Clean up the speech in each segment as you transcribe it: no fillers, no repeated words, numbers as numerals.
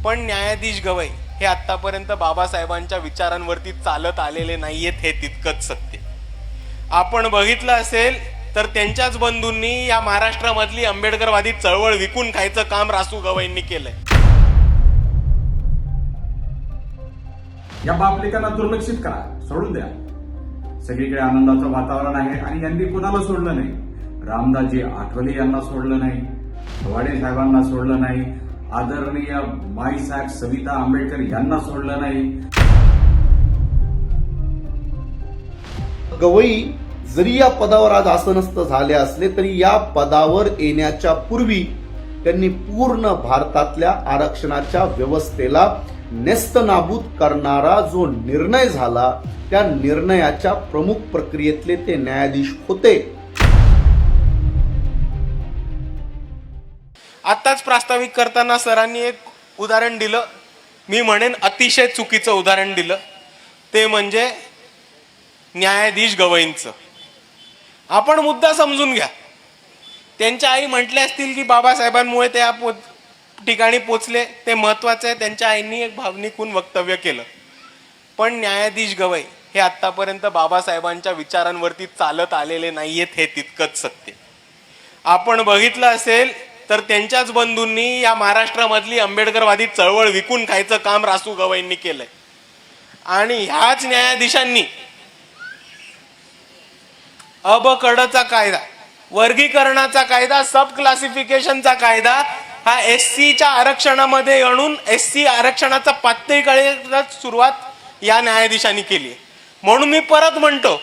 पण न्यायाधीश गवई हे आतापर्यंत बाबासाहेबांच्या विचारांवरती चालत आलेले नाहीयेत, हे तितकंच सत्य. आपण बघितलं असेल तर त्यांच्याच बंधूंनी या महाराष्ट्रामधली आंबेडकरवादी चळवळ विकून खायचं काम रासू गवईंनी केलंय. या बापलेकांना दुर्लक्षित करा, सोडून द्या. सगळीकडे आनंदाचं वातावरण आहे आणि यांनी कुणाला सोडलं नाही. रामदासजी आठवले यांना सोडलं नाही, भवाडे साहेबांना सोडलं नाही, आदरणीय माईसाहेब सविता आंबेडकर यांना सोडलं नाही. गवई जरी या पदावर आज आसनस्थ झाले असले तरी या पदावर येण्याच्या पूर्वी त्यांनी पूर्ण भारतातल्या आरक्षणाच्या व्यवस्थेला नेस्तनाबूत करणारा जो निर्णय झाला त्या निर्णयाच्या प्रमुख प्रक्रियेतले ते न्यायाधीश होते. आताच प्रास्ताविक करताना सरांनी एक उदाहरण दिलं, मी म्हणेन अतिशय चुकीचं उदाहरण दिलं, ते म्हणजे न्यायाधीश गवईंचं. आपण मुद्दा समजून घ्या. त्यांच्या आई म्हटले असतील की बाबासाहेबांमुळे त्या ठिकाणी पोचले, ते महत्वाचं आहे. त्यांच्या आईंनी एक भावनिकून वक्तव्य केलं. पण न्यायाधीश गवई हे आतापर्यंत बाबासाहेबांच्या विचारांवरती चालत आलेले नाहीयेत, हे तितकंच सत्य. आपण बघितलं असेल तर त्यांच्याच बंधूंनी या महाराष्ट्रामधली आंबेडकरवादी चळवळ विकून खायचं काम रासू गवईंनी केलंय. आणि ह्याच न्यायाधीशांनी अबकडचा कायदा, वर्गीकरणाचा कायदा, सब क्लासिफिकेशनचा कायदा हा एससीच्या आरक्षणामध्ये आणून एससी आरक्षणाचा पातळीकडे सुरुवात या न्यायाधीशांनी केली. म्हणून मी परत म्हणतो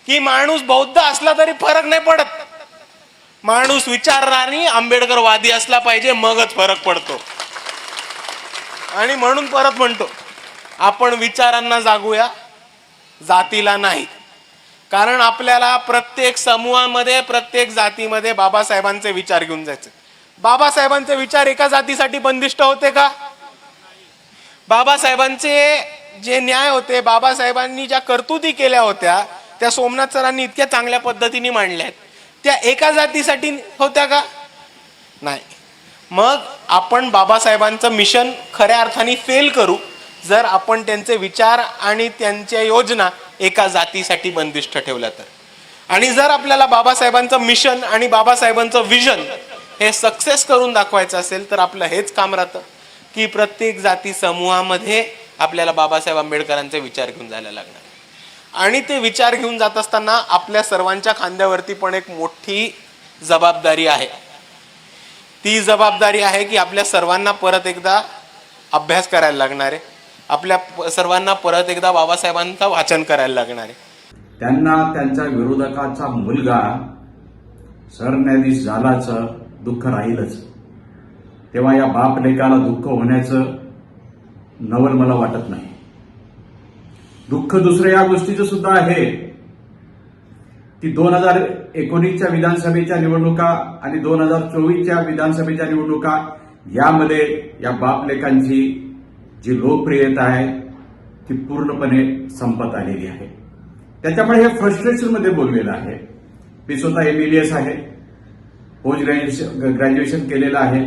की माणूस बौद्ध असला तरी फरक नाही पडत. माणूस विचारणारी आंबेडकरवादी असला पाहिजे, मगच फरक पडतो. आणि म्हणून परत म्हणतो, आपण विचारांना जागूया, जातीला नाही. कारण आपल्याला प्रत्येक समूहामध्ये, प्रत्येक जातीमध्ये बाबासाहेबांचे विचार घेऊन जायचे. बाबासाहेबांचे विचार एका जातीसाठी बंदिष्ट होते का? बाबासाहेबांचे जे न्याय होते, बाबासाहेबांनी ज्या कर्तुती केल्या होत्या त्या सोमनाथ सरांनी इतक्या चांगल्या पद्धतीने मांडल्या आहेत, त्या एका जातीसाठी होत्या का? नाही. मग आपण बाबासाहेबांचं मिशन खऱ्या अर्थाने फेल करू जर आपण त्यांचे विचार आणि त्यांच्या योजना एका जातीसाठी बंदिष्ट ठेवल्या तर. आणि जर आपल्याला बाबासाहेबांचं मिशन आणि बाबासाहेबांचं विजन हे सक्सेस करून दाखवायचं असेल तर आपलं हेच काम राहतं की प्रत्येक जाती समूहामध्ये आपल्याला बाबासाहेब आंबेडकरांचे विचार घेऊन जायला लागणार. आणि ते विचार घेऊन जात असताना आपल्या सर्वांच्या खांद्यावरती पण एक मोठी जबाबदारी आहे. ती जबाबदारी आहे की आपल्या सर्वांना परत एकदा अभ्यास करायला लागणार आहे, आपल्या सर्वांना परत एकदा बाबासाहेबांचं वाचन करायला लागणार आहे. त्यांना त्यांच्या विरोधकाचा मुलगा सरन्यायाधीश झाल्याचं दुःख राहीलच. तेव्हा या बाप लेकाला दुःख होण्याचं नवल मला वाटत नाही. दुःख दुसरं या गोष्टीचं सुद्धा आहे की 2019च्या विधानसभेच्या निवडणुका आणि 2024च्या विधानसभेच्या निवडणुका यामध्ये या बाप लेकांची जी लोकप्रियता आहे ती पूर्णपणे संपत आलेली आहे. त्याच्यामुळे हे फ्रस्ट्रेशन मध्ये बोललेलं आहे. मी स्वतः MBBS आहे, पोस्ट ग्रॅज्युएशन केलेलं आहे,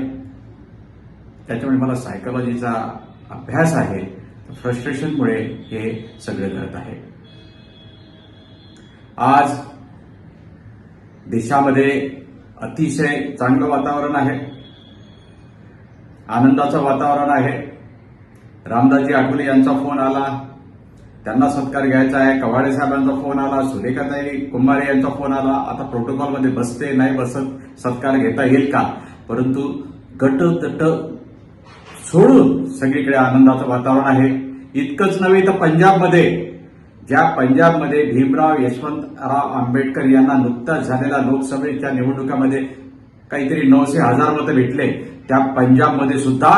त्याच्यामुळे मला सायकोलॉजीचा अभ्यास आहे. फ्रस्ट्रेशनमुळे हे सगळे घडत आहे. आज देशामध्ये अतिशय चांगलं वातावरण आहे, आनंदाचं वातावरण आहे. रामदासजी आठवले यांचा फोन आला, त्यांना सत्कार घ्यायचा आहे. कवाडे साहेबांचा फोन आला, सुरेखाताई कुंभारे यांचा फोन आला. आता प्रोटोकॉलमध्ये बसते नाही बसत, सत्कार घेता येईल का? परंतु गट तट सोडून सगळीकडे आनंदाचं वातावरण आहे. इतकंच नव्हे तर पंजाबमध्ये भीमराव यशवंतराव आंबेडकर यांना नुकताच झालेल्या लोकसभेच्या निवडणुकामध्ये काहीतरी 900,000 मतं भेटले. त्या पंजाबमध्ये सुद्धा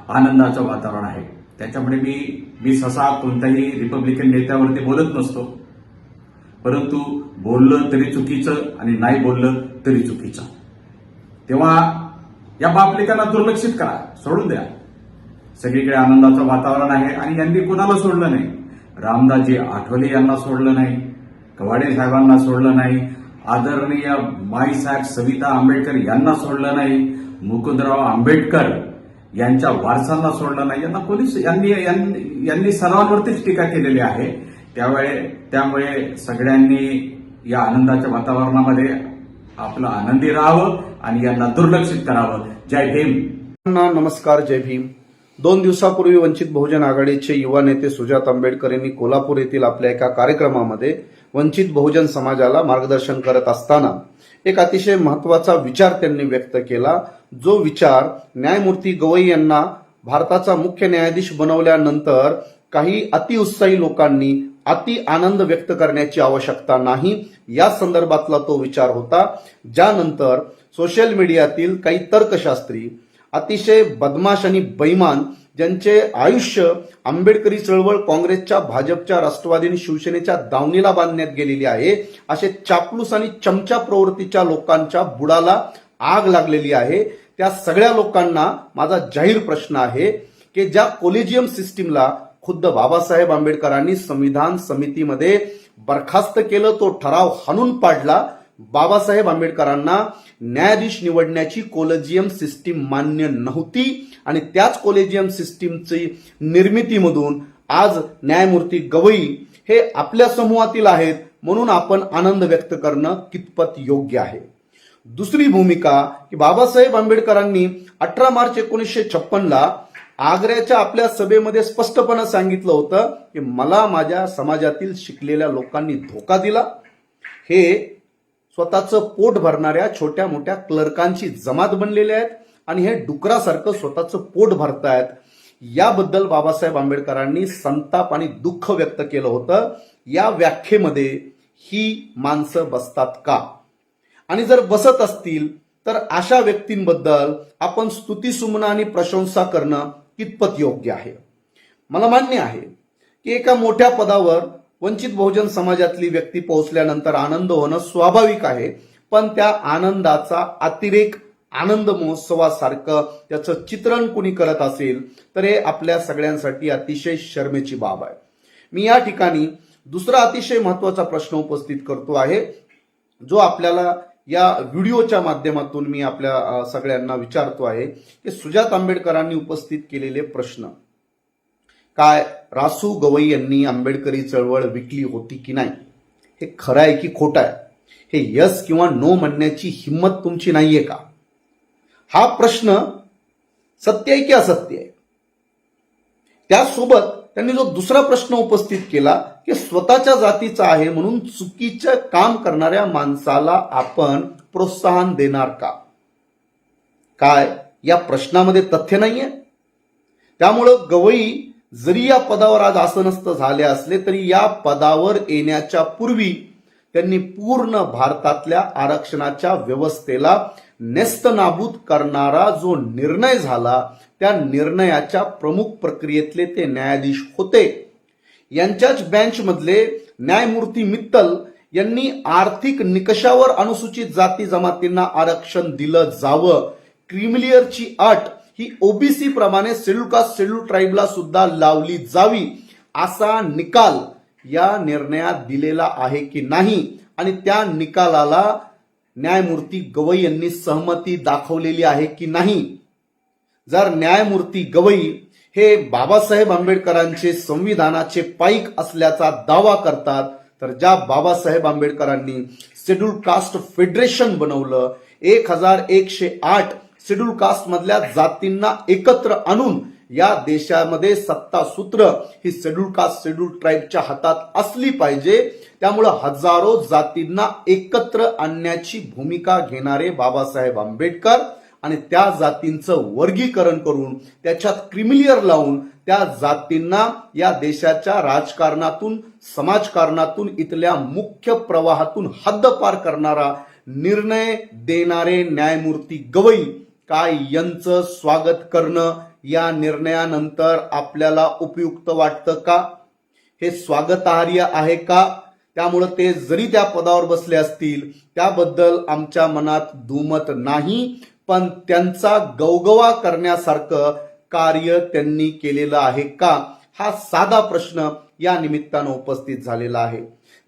आनंदाचं वातावरण आहे. त्याच्यामुळे मी सहसा कोणत्याही रिपब्लिकन नेत्यावरती बोलत नसतो, परंतु बोललं तरी चुकीचं आणि नाही बोललं तरी चुकीचं. तेव्हा या बापलेकांना दुर्लक्षित करा, सोडून द्या. सगळीकडे आनंदाचं वातावरण आहे आणि यांनी कुणाला सोडलं नाही. रामदासजी आठवले यांना सोडलं नाही, कवाडे साहेबांना सोडलं नाही, आदरणीय माईसाहेब सविता आंबेडकर यांना सोडलं नाही, मुकुंदराव आंबेडकर यांच्या वारसांना सोडलं नाही. यांना पोलीस यांनी सर्वांवरतीच टीका केलेली आहे. त्यामुळे सगळ्यांनी या आनंदाच्या वातावरणामध्ये आपलं आनंदी राहावं आणि यांना दुर्लक्षित करावं. जय भीम. नमस्कार, जय भीम. 2 दिवसापूर्वी वंचित बहुजन आघाडीचे युवा नेते सुजात आंबेडकर यांनी कोल्हापूर येथील आपल्या एका कार्यक्रमामध्ये वंचित बहुजन समाजाला मार्गदर्शन करत असताना एक अतिशय महत्वाचा विचार त्यांनी व्यक्त केला. जो विचार न्यायमूर्ती गवई यांना भारताचा मुख्य न्यायाधीश बनवल्यानंतर काही अतिउत्साही लोकांनी अति आनंद व्यक्त करण्याची आवश्यकता नाही, या संदर्भातला तो विचार होता. ज्यानंतर सोशल मीडियातील काही तर्कशास्त्री, अतिशय बदमाश आणि बैमान, ज्यांचे आयुष्य आंबेडकरी चळवळ काँग्रेसच्या, भाजपच्या, राष्ट्रवादी आणि शिवसेनेच्या दावणीला बांधण्यात गेलेली आहे, असे चापलूस आणि चमचा प्रवृत्तीच्या लोकांच्या बुडाला आग लागलेली आहे. त्या सगळ्या लोकांना माझा जाहीर प्रश्न आहे की ज्या कोलेजियम सिस्टीमला खुद्द बाबासाहेब आंबेडकरांनी संविधान समितीमध्ये बरखास्त केलं, तो ठराव हाणून पाडला. बाबासाहेब आंबेडकरांना न्यायाधीश निवडण्याची कोलेजियम सिस्टीम मान्य नव्हती आणि त्याच कोलेजियम सिस्टीमची निर्मितीमधून आज न्यायमूर्ती गवई हे आपल्या समूहातील आहेत, म्हणून आपण आनंद व्यक्त करणं कितपत योग्य आहे. दुसरी भूमिका की बाबासाहेब आंबेडकरांनी 18 मार्च 1956 आग्र्याच्या आपल्या सभेमध्ये स्पष्टपणे सांगितलं होतं की मला माझ्या समाजातील शिकलेल्या लोकांनी धोका दिला. हे स्वतःचं पोट भरणाऱ्या छोट्या मोठ्या क्लर्कांची जमात बनलेले आहेत आणि हे डुकरासारखं स्वतःचं पोट भरतायत. याबद्दल बाबासाहेब आंबेडकरांनी संताप आणि दुःख व्यक्त केलं होतं. या व्याख्येमध्ये ही माणसं बसतात का? आणि जर बसत असतील तर अशा व्यक्तींबद्दल आपण स्तुतीसुमना आणि प्रशंसा करणं कितपत योग्य आहे? मला मान्य आहे की एका मोठ्या पदावर वंचित बहुजन समाजातली व्यक्ती पोहोचल्यानंतर आनंद होणं स्वाभाविक आहे, पण त्या आनंदाचा अतिरेक आनंद महोत्सवासारखं त्याचं चित्रण कुणी करत असेल तर हे आपल्या सगळ्यांसाठी अतिशय शर्मेची बाब आहे. मी या ठिकाणी दुसरा अतिशय महत्वाचा प्रश्न उपस्थित करतो आहे, जो आपल्याला या व्हिडिओच्या माध्यमातून मी आपल्या सगळ्यांना विचारतो आहे की सुजात आंबेडकरांनी उपस्थित केलेले प्रश्न काय रासू गवई यांनी आंबेडकरी चळवळ विकली होती की नाही? हे खरं आहे की खोटं आहे? हे यस किंवा नो म्हणण्याची हिंमत तुमची नाहीये का? हा प्रश्न सत्य आहे की असत्य आहे? त्यासोबत त्यांनी जो दुसरा प्रश्न उपस्थित केला की स्वतःच्या जातीचा आहे म्हणून चुकीचं काम करणाऱ्या माणसाला आपण प्रोत्साहन देणार का? काय या प्रश्नामध्ये तथ्य नाहीये? त्यामुळं गवई जरी या पदावर आज आसनस्थ झाले असले तरी या पदावर येण्याच्या पूर्वी त्यांनी पूर्ण भारतातल्या आरक्षणाच्या व्यवस्थेला नेस्तनाबूत करणारा जो निर्णय झाला, त्या निर्णयाच्या प्रमुख प्रक्रियेतले ते न्यायाधीश होते. यांच्याच बेंचमधले न्यायमूर्ती मित्तल यांनी आर्थिक निकषावर अनुसूचित जाती जमातींना आरक्षण दिलं जावं, क्रिमिलियरची अट ही ओबीसी प्रमाणे शेड्यूल कास्ट शेड्यूल ट्राईबला सुद्धा लावली जावी, असा निकाल या निर्णयात दिलेला आहे की नाही आणि त्या निकालाला न्यायमूर्ती गवई यांनी सहमती दाखवलेली आहे की नाही? जर न्यायमूर्ती गवई हे बाबासाहेब आंबेडकरांचे संविधानाचे पाईक असल्याचा दावा करतात, तर ज्या बाबासाहेब आंबेडकरांनी शेड्यूल कास्ट फेडरेशन बनवलं, 1108 शेड्यूल कास्ट मधल्या जातींना एकत्र आणून या देशामध्ये सत्ता सूत्र ही शेड्यूल कास्ट शेड्यूल ट्राईबच्या हातात असली पाहिजे. त्यामुळं हजारो जातींना एकत्र आणण्याची भूमिका घेणारे बाबासाहेब आंबेडकर आणि त्या जातींचं वर्गीकरण करून त्याच्यात क्रिमिलियर लावून त्या जातींना या देशाच्या राजकारणातून, समाजकारणातून, इथल्या मुख्य प्रवाहातून हद्दपार करणारा निर्णय देणारे न्यायमूर्ती गवई काय यांचं स्वागत करणं या निर्णयानंतर आपल्याला उपयुक्त वाटतं का? हे स्वागतार्ह आहे का? त्यामुळे ते जरी त्या पदावर बसले असतील त्याबद्दल आमच्या मनात दुमत नाही, पण त्यांचा गवगवा करण्यासारखं कार्य त्यांनी केलेलं आहे का? हा साधा प्रश्न या निमित्तानं उपस्थित झालेला आहे.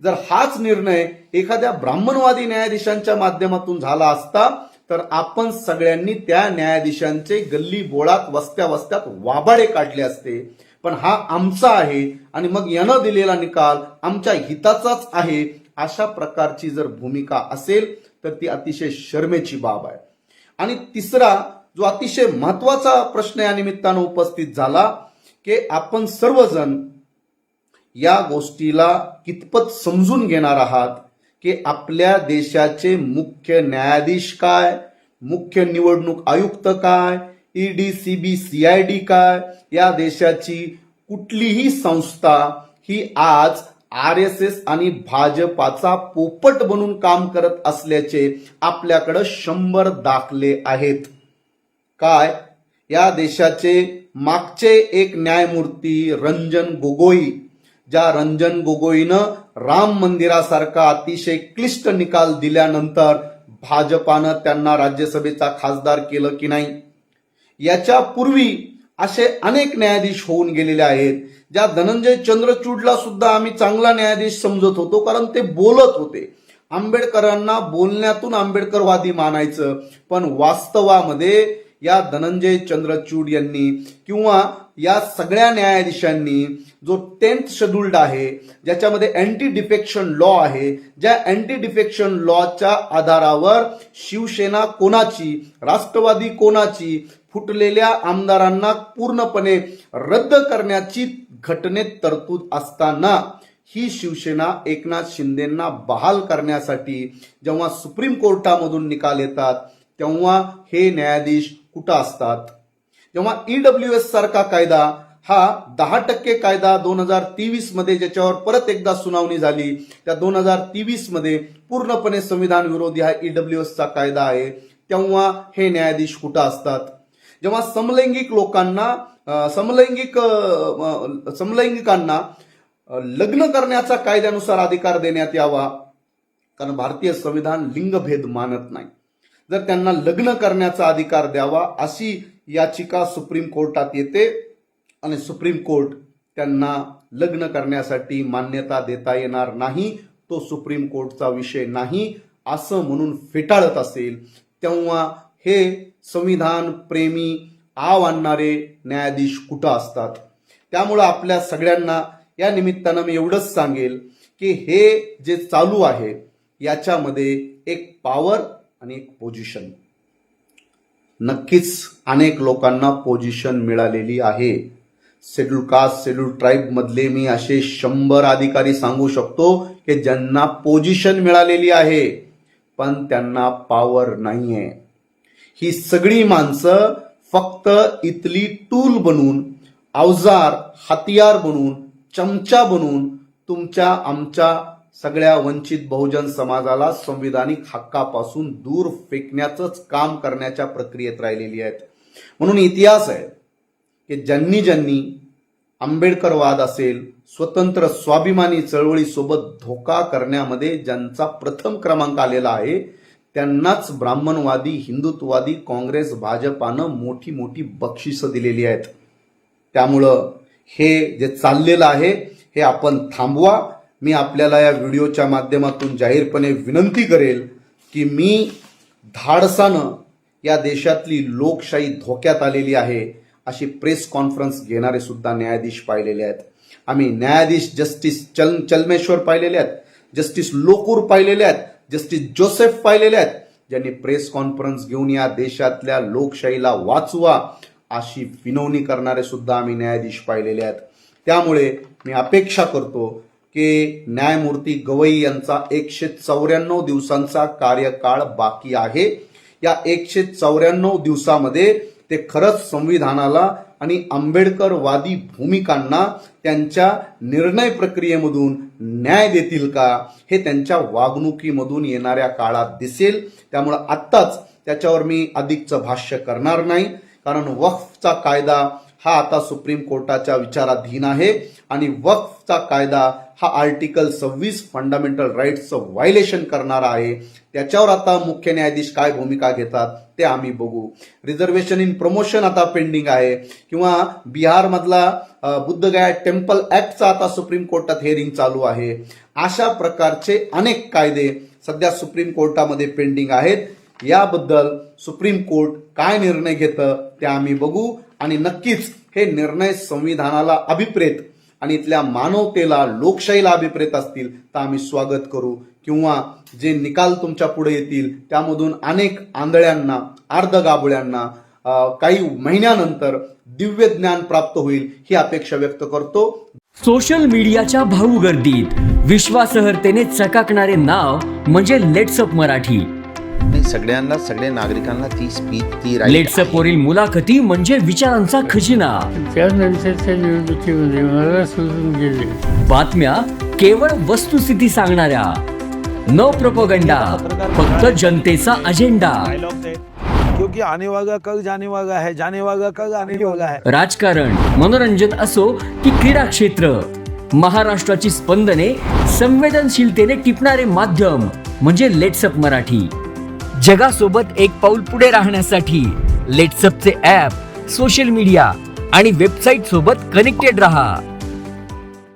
जर हाच निर्णय एखाद्या ब्राह्मणवादी न्यायाधीशांच्या माध्यमातून झाला असता तर आपण सगळ्यांनी त्या न्यायाधीशांचे गल्ली बोळात वस्त्या वस्त्यात वाबाडे काढले असते. पण हा आमचा आहे आणि मग यानं दिलेला निकाल आमच्या हिताचाच आहे, अशा प्रकारची जर भूमिका असेल तर ती अतिशय शर्मेची बाब आहे. आणि तिसरा जो अतिशय महत्वाचा प्रश्न या निमित्तानं उपस्थित झाला की आपण सर्वजण या गोष्टीला कितपत समजून घेणार आहात की आपल्या देशाचे मुख्य न्यायाधीश काय, मुख्य निवडणूक आयुक्त काय, ईडी, सीबी, सीआयडी काय, या देशाची कुठलीही संस्था ही आज RSS आणि भाजपाचा पोपट बनून काम करत असल्याचे आपल्याकडे 100 दाखले आहेत. काय, या देशाचे मागचे एक न्यायमूर्ती रंजन गोगोई, ज्या रंजन गोगोईनं राम मंदिरासारखा अतिशय क्लिष्ट निकाल दिल्यानंतर भाजपानं त्यांना राज्यसभेचा खासदार केलं की नाही. याच्या पूर्वी असे अनेक न्यायाधीश होऊन गेलेले आहेत. ज्या धनंजय चंद्रचूडला सुद्धा आम्ही चांगला न्यायाधीश समजत होतो, कारण ते बोलत होते. आंबेडकरांना बोलण्यातून आंबेडकरवादी मानायचं, पण वास्तवामध्ये या धनंजय चंद्रचूड यांनी किंवा या सगळ्या न्यायाधीशांनी जो 10th शेड्यूल्ड आहे, ज्याच्यामध्ये अँटी डिफेक्शन लॉ आहे, ज्या अँटी डिफेक्शन लॉच्या आधारावर शिवसेना कोणाची, राष्ट्रवादी कोणाची, फुटलेल्या आमदारांना पूर्णपणे रद्द करण्याची घटनेत तरतूद असताना ही शिवसेना एकनाथ शिंदेंना बहाल करण्यासाठी जेव्हा सुप्रीम कोर्टामधून निकाल येतात तेव्हा हे न्यायाधीश कुठं असतात. जेव्हा EWS सारखा कायदा हा 10% कायदा 2023 मध्ये ज्याच्यावर परत एकदा सुनावणी झाली, त्या 2023 मध्ये पूर्णपणे संविधान विरोधी हा EWS चा कायदा आहे, तेव्हा हे न्यायाधीश कुठं असतात. जेव्हा समलैंगिक लोकांना समलैंगिकांना लग्न करण्याचा कायद्यानुसार अधिकार देण्यात यावा, कारण भारतीय संविधान लिंगभेद मानत नाही, जर त्यांना लग्न करण्याचा अधिकार द्यावा अशी याचिका सुप्रीम कोर्टात येते आणि सुप्रीम कोर्ट त्यांना लग्न करण्यासाठी मान्यता देता येणार नाही, तो सुप्रीम कोर्टचा विषय नाही असं म्हणून फेटाळत असेल, तेव्हा हे संविधान प्रेमी आव आणणारे न्यायाधीश कुठं असतात. त्यामुळं आपल्या सगळ्यांना या निमित्तानं मी एवढंच सांगेल की हे जे चालू आहे याच्यामध्ये एक पॉवर आणि एक पोझिशन, नक्कीच अनेक लोकांना पोझिशन मिळालेली आहे. शेड्यूल कास्ट, शेड्यूल ट्राईब मधले मी असे 100 अधिकारी सांगू शकतो की ज्यांना पोझिशन मिळालेली आहे पण त्यांना पॉवर नाहीये. ही सगळी माणसं फक्त इथली टूल बनून, अवजार, हतियार बनून, चमचा बनून तुमच्या आमच्या सगळ्या वंचित बहुजन समाजाला संविधानिक हक्कापासून दूर फेकण्याचंच काम करण्याच्या प्रक्रियेत राहिलेली आहेत. म्हणून इतिहास आहे की ज्यांनी ज्यांनी आंबेडकरवाद असेल, स्वतंत्र स्वाभिमानी चळवळीसोबत धोका करण्यामध्ये ज्यांचा प्रथम क्रमांक आलेला आहे त्यांनाच ब्राह्मणवादी, हिंदुत्ववादी काँग्रेस, भाजपानं मोठी मोठी बक्षिसं दिलेली आहेत. त्यामुळं हे जे चाललेलं आहे हे आपण थांबवा. मी आपल्याला या व्हिडिओच्या माध्यमातून जाहीरपणे विनंती करेल की मी धाडसानं या देशातली लोकशाही धोक्यात आलेली आहे अशी प्रेस कॉन्फरन्स घेणारे सुद्धा न्यायाधीश पाहिलेले आहेत. आम्ही न्यायाधीश जस्टिस चलमेश्वर पाहिलेले आहेत, जस्टिस लोकूर पाहिलेले आहेत, जस्टिस जोसेफ पाहिलेले आहेत, ज्यांनी प्रेस कॉन्फरन्स घेऊन या देशातल्या लोकशाहीला वाचवा अशी विनवणी करणारे सुद्धा आम्ही न्यायाधीश पाहिलेले आहेत. त्यामुळे मी अपेक्षा करतो की न्यायमूर्ती गवई यांचा 194 दिवसांचा कार्यकाळ बाकी आहे. या 194 दिवसामध्ये ते खरंच संविधानाला आणि आंबेडकरवादी भूमिकांना त्यांच्या निर्णय प्रक्रियेमधून न्याय देतील का हे त्यांच्या वागणुकीमधून येणाऱ्या काळात दिसेल. त्यामुळे आत्ताच त्याच्यावर मी अधिकचं भाष्य करणार नाही, कारण वक्फचा कायदा हा आता सुप्रीम कोर्टाच्या विचाराधीन आहे आणि वक्फचा कायदा हा आर्टिकल 26 फंडामेंटल राईट्सचं व्हायलेशन करणारा आहे. त्याच्यावर आता मुख्य न्यायाधीश काय भूमिका घेतात ते आम्ही बघू. रिझर्वेशन इन प्रमोशन आता पेंडिंग आहे, किंवा बिहारमधला बुद्धगया टेम्पल ऍक्टचा आता सुप्रीम कोर्टात हिअरिंग चालू आहे. अशा प्रकारचे अनेक कायदे सध्या सुप्रीम कोर्टामध्ये पेंडिंग आहेत. याबद्दल सुप्रीम कोर्ट काय निर्णय घेतं ते आम्ही बघू आणि नक्कीच हे निर्णय संविधानाला अभिप्रेत आणि इथल्या मानवतेला, लोकशाहीला अभिप्रेत असतील तर आम्ही स्वागत करू, किंवा जे निकाल तुमच्या पुढे येतील त्यामधून अनेक आंधळ्यांना, अर्धगाबुळ्यांना काही महिन्यानंतर दिव्य ज्ञान प्राप्त होईल ही अपेक्षा व्यक्त करतो. सोशल मीडियाच्या भाऊ गर्दीत विश्वासार्हतेने चकाकणारे नाव म्हणजे लेट्सअप मराठी. सगळ्यांना, सगळ्या नागरिकांना ती स्पीच, ती लेट्सअप वरील मुलाखती म्हणजे विचारांचा खजिना. त्यानंतरच्या निवडणुकीमध्ये मला सोडून गेले. बातम्या केवळ वस्तुस्थिती सांगणाऱ्या, न प्रोपगंडा, फक्त जनतेचा अजेंडा. क्योंकि आने वाला कल जाने वाला है, जाने वाला कल आने वाला है. राजकारण, मनोरंजन असो की क्रीडा क्षेत्र, महाराष्ट्राची स्पंदने संवेदनशीलतेने टिपणारे माध्यम म्हणजे लेट्सअप मराठी. जगासोबत एक पाऊल पुढे राहण्यासाठी लेट्सअपचे ॲप, सोशल मीडिया आणि वेबसाईट सोबत कनेक्टेड रहा.